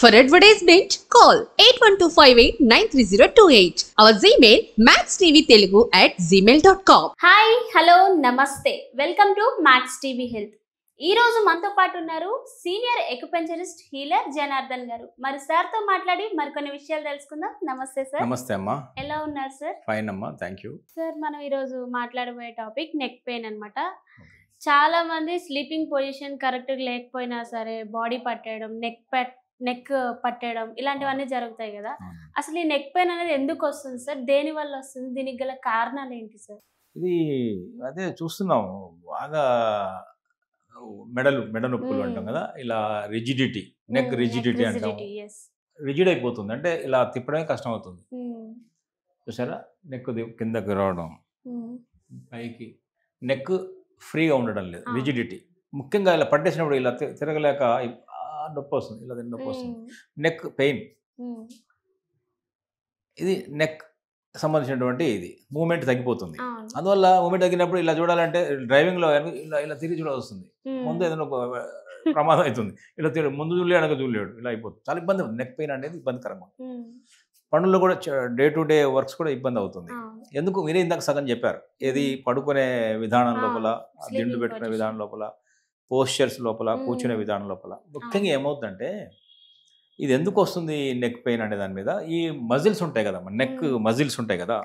For advertisement, call 8125893028. Our Gmail maxtvtelugu@gmail.com. Hello hello namaste welcome to max TV health. ఈ రోజు మనతో పాటు ఉన్నారు సీనియర్ ఎక్యుపెంచరిస్ట్ హీలర్ జనార్దన్ గారు. మరి సార్తో మాట్లాడి మరికొన్ని విషయాలు తెలుసుకుందాం. నమస్తే సార్. నమస్తే అమ్మా. ఎలా ఉన్నారు సార్? ఫైన్ అమ్మా, థ్యాంక్ యూ. సార్, మనం ఈరోజు మాట్లాడబోయే టాపిక్ నెక్ పెయిన్ అనమాట. చాలా మంది స్లీపింగ్ పొజిషన్ కరెక్ట్గా లేకపోయినా సరే బాడీ పట్టేయడం, నెక్ పట్టేయడం ఇలాంటివన్నీ జరుగుతాయి కదా. అసలు ఈ నెక్ పెయిన్ అనేది ఎందుకు వస్తుంది సార్? దేని వల్ల వస్తుంది? దీనికి గల కారణాలు ఏంటి సార్? ఇది అదే చూస్తున్నాం బాగా మెడ నొప్పులు అంటాం కదా, ఇలా రిజిడిటీ, నెక్ రిజిడిటీ అంటాం. రిజిడ్ అయిపోతుంది అంటే ఇలా తిప్పడమే కష్టం అవుతుంది. చూసారా, నెక్ కిందకి రావడం, పైకి నెక్ ఫ్రీగా ఉండడం లేదు, రిజిడిటీ. ముఖ్యంగా ఇలా పట్టేసినప్పుడు ఇలా తిరగలేక నొప్పి వస్తుంది, ఇలా నొప్పి వస్తుంది, నెక్ పెయిన్. ఇది నెక్ సంబంధించినటువంటి ఇది మూమెంట్ తగ్గిపోతుంది. అందువల్ల మూమెంట్ తగ్గినప్పుడు ఇలా చూడాలంటే డ్రైవింగ్లో ఇలా ఇలా తిరిగి చూడాల్సి వస్తుంది. ముందు ఏదైనా ప్రమాదం అవుతుంది, ఇలా ముందు చూడలేడు వెనక చూడలేడు, ఇలా అయిపోతుంది. చాలా ఇబ్బంది అవుతుంది. నెక్ పెయిన్ అనేది ఇబ్బందికరంగా. పనుల్లో కూడా డే టు డే వర్క్స్ కూడా ఇబ్బంది అవుతుంది. ఎందుకు మీరే ఇందాక సగం చెప్పారు, ఏది పడుకునే విధానం లోపల, దిండు పెట్టుకునే విధానం లోపల, పోస్చర్స్ లోపల, కూర్చునే విధానం లోపల. ముఖ్యంగా ఏమవుతుందంటే ఇది ఎందుకు వస్తుంది నెక్ పెయిన్ అనే దాని మీద, ఈ మజిల్స్ ఉంటాయి కదా, నెక్ మజిల్స్ ఉంటాయి కదా,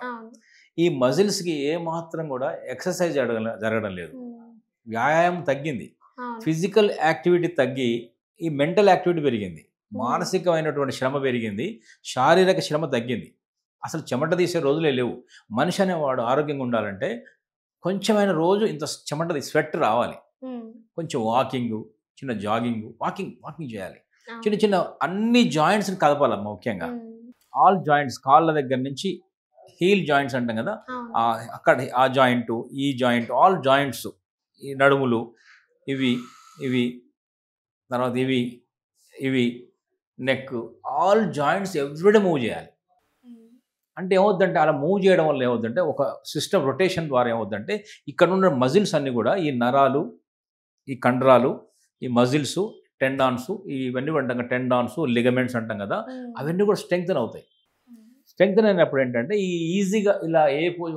ఈ మజిల్స్కి ఏమాత్రం కూడా ఎక్సర్సైజ్ జరగడం లేదు. వ్యాయామం తగ్గింది, ఫిజికల్ యాక్టివిటీ తగ్గి ఈ మెంటల్ యాక్టివిటీ పెరిగింది, మానసికమైనటువంటి శ్రమ పెరిగింది, శారీరక శ్రమ తగ్గింది. అసలు చెమట తీసే రోజులే లేవు. మనిషి అనేవాడు ఆరోగ్యంగా ఉండాలంటే కొంచెమైన రోజు ఇంత చెమట స్వెట్ రావాలి. కొంచెం వాకింగ్, చిన్న జాగింగ్, వాకింగ్ చేయాలి. చిన్న చిన్న అన్ని జాయింట్స్ని కదపాలమ్మా. ముఖ్యంగా ఆల్ జాయింట్స్, కాళ్ళ దగ్గర నుంచి హీల్ జాయింట్స్ అంటాం కదా, అక్కడ ఆ జాయింట్, ఈ జాయింట్, ఆల్ జాయింట్స్, ఈ నడుములు, ఇవి తర్వాత ఇవి neck, all joints everyday move చేయాలి. అంటే ఏమవుద్దంటే అలా మూవ్ చేయడం వల్ల ఏమవుద్దంటే ఒక సిస్టమ్ రొటేషన్ ద్వారా ఏమవుద్దంటే ఇక్కడ ఉన్న మజిల్స్ అన్నీ కూడా, ఈ నరాలు, ఈ కండరాలు, ఈ మజిల్స్, టెండాన్స్, ఇవన్నీ అంటాం కదా, టెండాన్స్, లిగమెంట్స్ అంటాం కదా, అవన్నీ కూడా స్ట్రెంగ్తన్ అవుతాయి. స్ట్రెంగ్తన్ అయినప్పుడు ఏంటంటే ఈ ఈజీగా ఇలా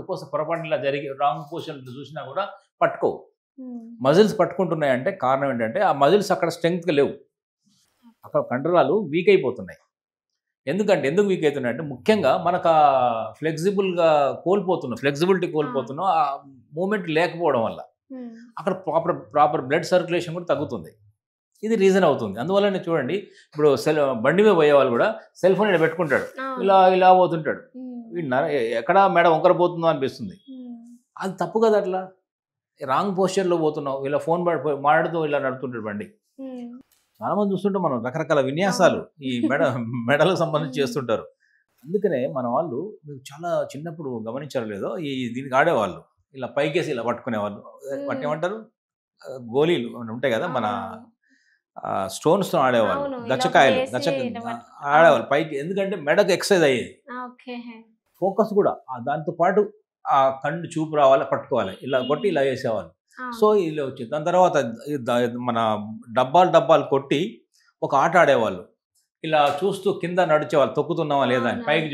ఒక్కోసారి పొరపాటు ఇలా జరిగి రాంగ్ పొజిషన్ చూసినా కూడా పట్టుకోవు. మజిల్స్ పట్టుకుంటున్నాయంటే కారణం ఏంటంటే ఆ మజిల్స్ అక్కడ స్ట్రెంగ్త్గా లేవు, అక్కడ కండరాలు వీక్ అయిపోతున్నాయి. ఎందుకు వీక్ అవుతున్నాయి అంటే ముఖ్యంగా మనకు ఆ ఫ్లెక్సిబిలిటీ కోల్పోతున్నాం, ఆ మూమెంట్ లేకపోవడం వల్ల అక్కడ ప్రాపర్ బ్లడ్ సర్క్యులేషన్ కూడా తగ్గుతుంది. ఇది రీజన్ అవుతుంది. అందువల్లనే చూడండి, ఇప్పుడు బండి మీద పోయే వాళ్ళు కూడా సెల్ ఫోన్ ఇలా పెట్టుకుంటాడు, ఇలా పోతుంటాడు, ఎక్కడ మెడ వంకర పోతుందో అనిపిస్తుంది. అది తప్పు కదా, అట్లా రాంగ్ పోస్చర్లో పోతున్నావు, ఇలా ఫోన్ మాట్లాడుతూ ఇలా నడుపుతుంటాడు బండి. చాలా మంది చూస్తుంటే మనం రకరకాల విన్యాసాలు ఈ మెడలకు సంబంధించి చేస్తుంటారు. అందుకనే మన వాళ్ళు చాలా చిన్నప్పుడు గమనించారు లేదో, దీనికి ఆడేవాళ్ళు ఇలా పైకేసి ఇలా పట్టుకునేవాళ్ళు. వాటి ఏమంటారు, గోళీలు ఉంటాయి కదా, మన స్టోన్స్తో ఆడేవాళ్ళు, గచ్చకాయలు ఆడేవాళ్ళు పైకి. ఎందుకంటే మెడకు ఎక్సర్సైజ్ అయ్యేది, ఫోకస్ కూడా దాంతో పాటు ఆ కళ్ళు చూపు రావాలి, పట్టుకోవాలి, ఇలా కొట్టి ఇలా వేసేవాళ్ళు. సో ఇలా వచ్చింది. దాని తర్వాత మన డబ్బాలు కొట్టి ఒక ఆట ఆడేవాళ్ళు, ఇలా చూస్తూ కింద నడిచేవాళ్ళు, తొక్కుతున్నావా లేదా అని పైకి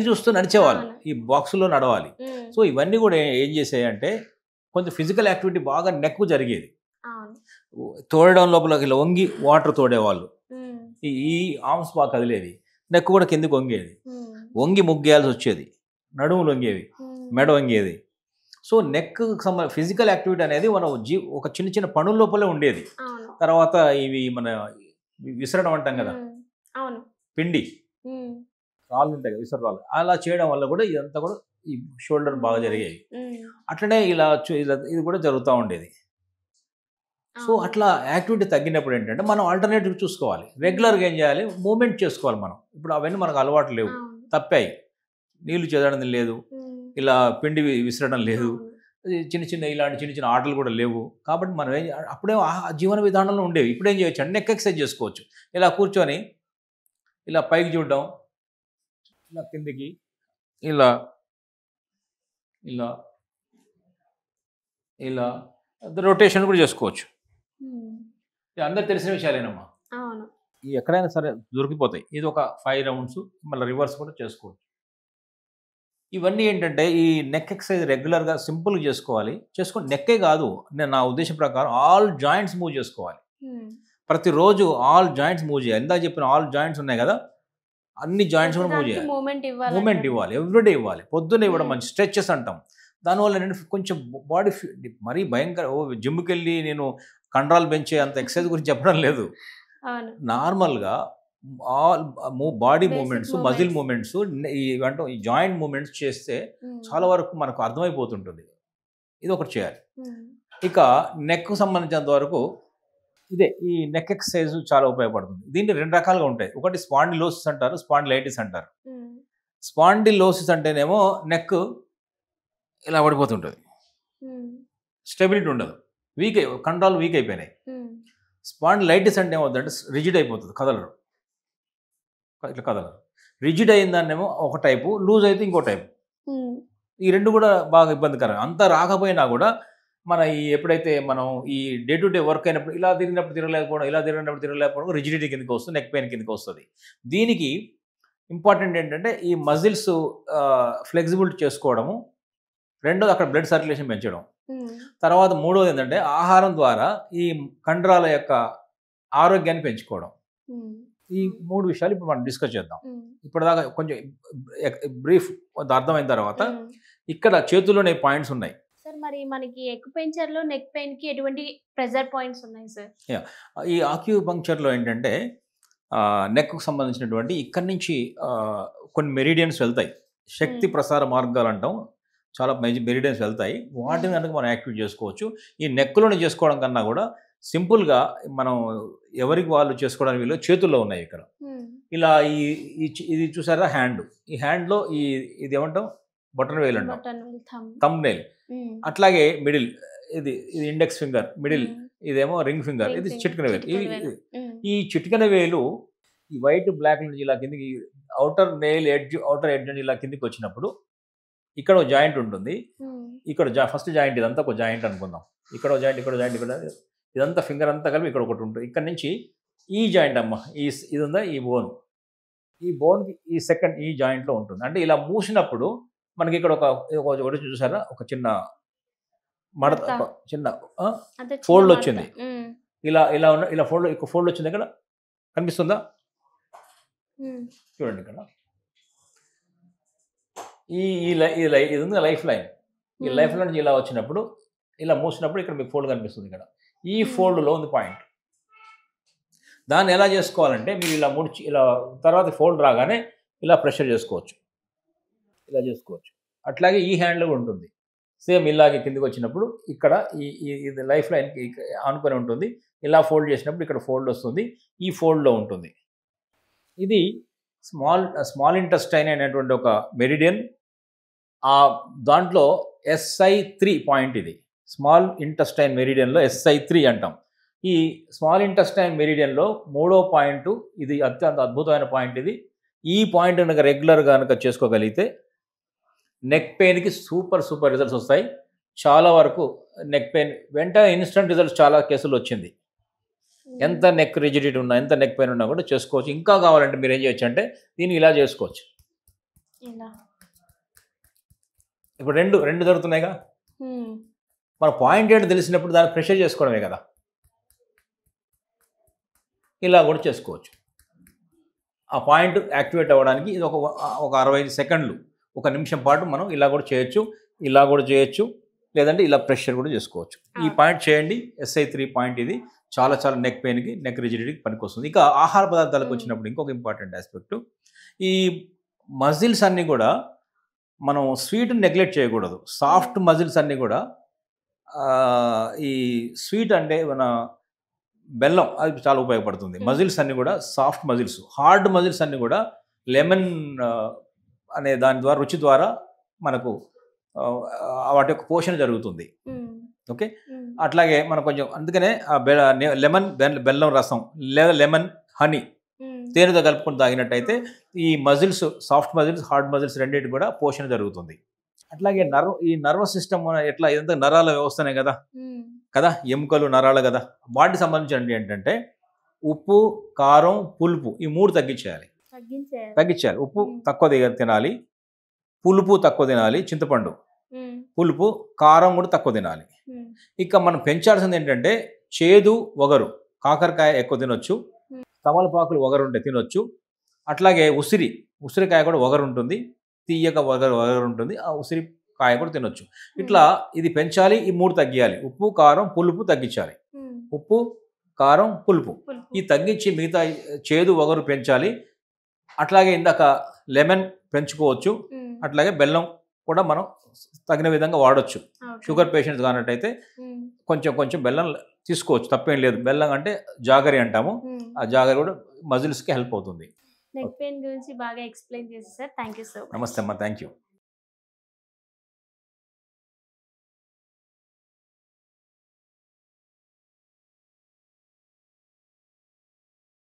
చూస్తూ నడిచేవాళ్ళు, ఈ బాక్సులో నడవాలి. సో ఇవన్నీ కూడా ఏం చేసాయంటే కొంచెం ఫిజికల్ యాక్టివిటీ బాగా నెక్ జరిగేది. తోడడం లోపల ఇలా వంగి వాటర్ తోడేవాళ్ళు, ఈ ఆర్మ్స్ బాగా కదిలేది, నెక్ కూడా కిందకి వంగి ముగ్గేయాల్సి వచ్చేది, నడుములు వంగేవి, మెడ వంగేది. సో నెక్ ఫిజికల్ యాక్టివిటీ అనేది మన ఒక చిన్న పనుల లోపలే ఉండేది. తర్వాత ఇవి మన విసరడం అంటాం కదా, పిండి రాళ్ళు ఉంటాయి కదా, విసరరాళ్ళు, అలా చేయడం వల్ల కూడా ఇదంతా కూడా ఈ షోల్డర్ బాగా జరిగేవి. అట్లనే ఇలా ఇది కూడా జరుగుతూ ఉండేది. సో అట్లా యాక్టివిటీ తగ్గినప్పుడు ఏంటంటే మనం ఆల్టర్నేటివ్ చూసుకోవాలి, రెగ్యులర్గా ఏం చేయాలి, మూమెంట్ చేసుకోవాలి మనం. ఇప్పుడు అవన్నీ మనకు అలవాటు లేవు, తప్పాయి. నీళ్లు చదవడం లేదు, ఇలా పిండి విసరడం లేదు, ఇలాంటి చిన్న ఆటలు కూడా లేవు. కాబట్టి మనం అప్పుడే ఆ జీవన విధానంలో ఉండేవి. ఇప్పుడు ఏం చేయొచ్చు అంటే నెక్ ఎక్సర్సైజ్ చేసుకోవచ్చు. ఇలా కూర్చొని ఇలా పైకి చూడడం, ఇలా కిందికి, ఇలా ఇలా ఇలా రొటేషన్ కూడా చేసుకోవచ్చు. ఇది అందరు తెలిసిన విషయాలేనమ్మా. అవును. ఎక్కడైనా సరే దొరికిపోతాయి. ఇది ఒక 5 రౌండ్స్ మళ్ళీ రివర్స్ కూడా చేసుకోవచ్చు. ఇవన్నీ ఏంటంటే ఈ నెక్ ఎక్సర్సైజ్ రెగ్యులర్‌గా సింపుల్‌గా చేసుకోవాలి. చేసుకొని నెక్కే కాదు, నేను నా ఉద్దేశం ప్రకారం ఆల్ జాయింట్స్ మూవ్ చేసుకోవాలి. హ్మ్. ప్రతిరోజు ఆల్ జాయింట్స్ మూవ్ చేయాలి. ఇందాక చెప్పిన ఆల్ జాయింట్స్ ఉన్నాయి కదా! అన్ని జాయింట్స్ కూడా మూవ్ దానికి చేయాలి. మూమెంట్ మూవ్‌మెంట్ ఇవ్వాలి. ఇవ్వాలి. ఎవ్రీడే ఇవ్వాలి. పొద్దున్నే ఇవ్వడం హ్మ్. మంచి స్ట్రెచెస్ అంటాం. దానివల్ల ఏంటంటే కొంచెం బాడీ మరీ భయంకర జిమ్‌కెళ్ళి నేను కండరాలు పెంచే అంత ఎక్సర్సైజ్ గురించి చెప్పడం లేదు. అవును. నార్మల్‌గా all body basic movements, muscle movements. Movements ఈ జాయింట్ మూవ్‌మెంట్స్ చేస్తే హ్మ్. చాలా వరకు మనకు అర్థమైపోతుంటుంది. ఇదొకటి చేయాలి. హ్మ్. ఇక నెక్‌కు సంబంధించినంత వరకు ఇదే ఈ నెక్ ఎక్సర్సైజ్ చాలా ఉపయోగపడుతుంది. దీంట్లో 2 రకాలుగా ఉంటాయి. ఒకటి స్పాండిలోసిస్ అంటారు, స్పాండిలైటిస్ అంటారు. హ్మ్. స్పాండిలోసిస్ అంటేనేమో నెక్ ఇలా పడిపోతుంటది. హ్మ్. స్టెబిలిటీ ఉండదు. కండరాలు వీక్ అయిపోయినాయి. హ్మ్. స్పాండిలైటిస్ అంటే ఏమవుతుందంటే రిజిడ్ అయిపోతుంది. కదలరు. ఇట్లా కదలరు. రిజిడ్ అయిందాన్నేమో ఒక టైపు, లూజ్ అయితే ఇంకో టైపు. హ్మ్. ఈ 2 కూడా బాగా ఇబ్బందికరం. అంతా రాకపోయినా కూడా మన ఎప్పుడైతే మనం ఈ డే టు డే వర్క్ అయినప్పుడు ఇలా తిరిగినప్పుడు తిరగలేకపోవడం, ఇలా తిరిగినప్పుడు తిరగలేకపోవడం రిజిడిటీ కిందకి వస్తుంది, నెక్ పెయిన్ కిందకి వస్తుంది. దీనికి ఇంపార్టెంట్ ఏంటంటే ఈ మజిల్స్ ఫ్లెక్సిబిలిటీ చేసుకోవడము, రెండోది అక్కడ బ్లడ్ సర్క్యులేషన్ పెంచడం, హ్మ్. తర్వాత మూడోది ఏంటంటే ఆహారం ద్వారా ఈ కండరాల యొక్క ఆరోగ్యాన్ని పెంచుకోవడం. హ్మ్. ఈ 3 విషయాలు ఇప్పుడు మనం డిస్కస్ చేద్దాం. హ్మ్. ఇప్పటిదాకా కొంచెం బ్రీఫ్ అర్థమైన తర్వాత హ్మ్. ఇక్కడ చేతుల్లోనే పాయింట్స్ ఉన్నాయి. సార్ మరి మనకి ఎక్యుపెంచర్‌లో నెక్ పెయిన్‌కి ఎటువంటి ప్రెషర్ పాయింట్స్ ఉన్నాయి సార్? ఈ ఆక్యుపంక్చర్‌లో ఏంటంటే నెక్‌కు సంబంధించినటువంటి ఇక్కడి నుంచి కొన్ని మెరిడియన్స్ వెళ్తాయి. శక్తి హ్మ్. ప్రసార మార్గాలు అంటాం. చాలా మెరిడియన్స్ వెళ్తాయి. వాటిని హ్మ్. కనుక మనం యాక్టివేట్ చేసుకోవచ్చు. ఈ నెక్‌లోనే చేసుకోవడం కన్నా కూడా సింపుల్‌గా మనం ఎవరికి వాళ్ళు చేసుకోవడానికి వీలు చేతుల్లో ఉన్నాయి ఇక్కడ. హ్మ్. ఇలా ఇది చూసారా హ్యాండ్. ఈ హ్యాండ్‌లో ఇది ఏమంటాం బటన్ వేల్ అంటాం. బటన్ వేల్, థంబ్. Thumb nail. హ్మ్. అట్లాగే మిడిల్ ఇది ఇండెక్స్ ఫింగర్ మిడిల్, హ్మ్. ఇదేమో రింగ్ ఫింగర్, రింగ్ ఇది ఫింగర్, చిటికెన వేలు. చిటికెన వేలు. హ్మ్. ఈ చిటికెన వేలు ఈ వైట్ బ్లాక్ నుంచి ఇలా కిందకి ఔటర్ నెయిల్ ఔటర్ ఎడ్జ్ నుంచి ఇలా కిందకి వచ్చినప్పుడు ఇక్కడ ఒక జాయింట్ ఉంటుంది. హ్మ్. ఇక్కడ ఫస్ట్ జాయింట్ ఇదంతా ఒక జాయింట్ అనుకుందాం. ఇక్కడ ఒక జాయింట్, ఇక్కడ జాయింట్, ఇక్కడ ఇదంతా ఫింగర్ అంతా కలిపి ఇక్కడ ఒకటి ఉంటుంది. ఇక్కడ నుంచి ఈ జాయింట్ అమ్మ ఇది ఉందా ఈ బోన్, ఈ బోన్కి ఈ జాయింట్లో ఉంటుంది. అంటే ఇలా మూసినప్పుడు మనకి ఇక్కడ ఒకటి చూసారా ఒక చిన్న మడత, మడత. ఒక చిన్న అంటే చిన్న ఫోల్డ్ మడత. వచ్చింది. హ్మ్. ఇలా ఫోల్డ్ వచ్చింది. ఇక్కడ కనిపిస్తుందా? హ్మ్. చూడండి ఇక్కడ ఇది ఉంది లైఫ్ లైన్. ఈ లైఫ్ లైన్ నుంచి ఇలా వచ్చినప్పుడు ఇలా మూసినప్పుడు ఇక్కడ మీకు ఫోల్డ్ కనిపిస్తుంది. ఇక్కడ ఈ ఫోల్డ్లో ఉంది పాయింట్. దాన్ని ఎలా చేసుకోవాలంటే మీరు ఇలా ముడిచి ఇలా తర్వాత ఫోల్డ్ రాగానే ఇలా ప్రెషర్ చేసుకోవచ్చు, ఇలా చేసుకోవచ్చు. అట్లాగే ఈ హ్యాండ్లో ఉంటుంది సేమ్ ఇలాగే కిందకి వచ్చినప్పుడు ఇక్కడ ఇది లైఫ్ లైన్కి ఆనుకొని ఉంటుంది. ఇలా ఫోల్డ్ చేసినప్పుడు ఇక్కడ ఫోల్డ్ వస్తుంది, ఈ ఫోల్డ్లో ఉంటుంది. ఇది స్మాల్ ఇంటెస్టైన్ అనేటువంటి ఒక మెరిడియన్. దాంట్లో SI3 పాయింట్, ఇది స్మాల్ ఇంటెస్టైన్ మెరిడియన్లో SI3 అంటాం. ఈ స్మాల్ ఇంటెస్టైన్ మెరిడియన్లో 3వ పాయింట్, ఇది అత్యంత అద్భుతమైన పాయింట్. ఈ పాయింట్ కనుక రెగ్యులర్గా కనుక చేసుకోగలిగితే నెక్ పెయిన్కి సూపర్ రిజల్ట్స్ వస్తాయి. చాలా వరకు నెక్ పెయిన్ వెంటనే ఇన్స్టంట్ రిజల్ట్స్ చాలా కేసులు వచ్చింది. ఎంత నెక్ రిజిడిటీ ఉన్నా, ఎంత నెక్ పెయిన్ ఉన్నా కూడా చేసుకోవచ్చు. ఇంకా కావాలంటే మీరు ఏం చేయొచ్చు అంటే దీన్ని ఇలా చేసుకోవచ్చు. ఇప్పుడు రెండు జరుగుతున్నాయిగా. మన పాయింట్ ఏంటో తెలిసినప్పుడు దాన్ని ప్రెషర్ చేసుకోవడమే కదా. ఇలా కూడా చేసుకోవచ్చు. ఆ పాయింట్ యాక్టివేట్ అవ్వడానికి ఇది ఒక 60 సెకండ్లు, 1 నిమిషం పాటు మనం ఇలా కూడా చేయొచ్చు, ఇలా కూడా చేయొచ్చు, లేదంటే ఇలా ప్రెషర్ కూడా చేసుకోవచ్చు. ఈ పాయింట్ చేయండి. SI3 పాయింట్ ఇది చాలా నెక్ పెయిన్కి, నెక్ రిజిడిటీకి పనికొస్తుంది. ఇక ఆహార పదార్థాలకు వచ్చినప్పుడు ఇంకొక ఇంపార్టెంట్ ఆస్పెక్ట్, ఈ మజిల్స్ అన్నీ కూడా మనం స్వీట్ని నెగ్లెక్ట్ చేయకూడదు. సాఫ్ట్ మజిల్స్ అన్నీ కూడా ఈ స్వీట్ అంటే మన బెల్లం, అది చాలా ఉపయోగపడుతుంది. మజిల్స్ అన్నీ కూడా సాఫ్ట్ మజిల్స్. హార్డ్ మజిల్స్ అన్నీ కూడా లెమన్ అనే దాని ద్వారా, రుచి ద్వారా మనకు వాటి యొక్క పోషణ జరుగుతుంది. ఓకే, అట్లాగే మనం కొంచెం అందుకనే లెమన్ బెల్లం రసం లేదా లెమన్ హనీ తేనెతో కలుపుకొని తాగినట్టయితే ఈ muscles, soft muscles, hard muscles రెండింటి కూడా పోషణ జరుగుతుంది. అట్లాగే ఈ నర్వస్ సిస్టమ్ ఎట్లా, ఇదంతా నరాల వ్యవస్థనే కదా, ఎముకలు నరాలు కదా. వాటికి సంబంధించి ఏంటంటే ఉప్పు, కారం, పులుపు ఈ 3 తగ్గించేయాలి. తగ్గించాలి. ఉప్పు తక్కువ తినాలి, పులుపు తక్కువ తినాలి, చింతపండు పులుపు, కారం కూడా తక్కువ తినాలి. ఇక మనం పెంచాల్సింది ఏంటంటే చేదు, వగరు. కాకరకాయ ఎక్కువ తినొచ్చు, తమలపాకులు వగరు ఉంటే తినొచ్చు. అట్లాగే ఉసిరికాయ కూడా వగరు ఉంటుంది, తీయక వగరు ఉంటుంది, ఆ ఉసిరికాయ కూడా తినొచ్చు. ఇట్లా ఇది పెంచాలి, ఈ 3 తగ్గియాలి. ఉప్పు, కారం, పులుపు తగ్గించాలి. ఉప్పు, కారం, పులుపు ఈ తగ్గించి మిగతా చేదు, వగరు పెంచాలి. అట్లాగే ఇందాక లెమన్ పెంచుకోవచ్చు. అట్లాగే బెల్లం కూడా మనం తగిన విధంగా వాడచ్చు. షుగర్ పేషెంట్స్ కానట్టయితే కొంచెం బెల్లం తీసుకోవచ్చు, తప్పేం లేదు. బెల్లం అంటే జాగరి అంటాము, ఆ జాగరి కూడా మజిల్స్కి హెల్ప్ అవుతుంది. నెక్ పెయిన్ గురించి బాగా ఎక్స్ప్లెయిన్ చేశారు sir. Thank you so much. నమస్తే అమ్మా, థ్యాంక్ యూ.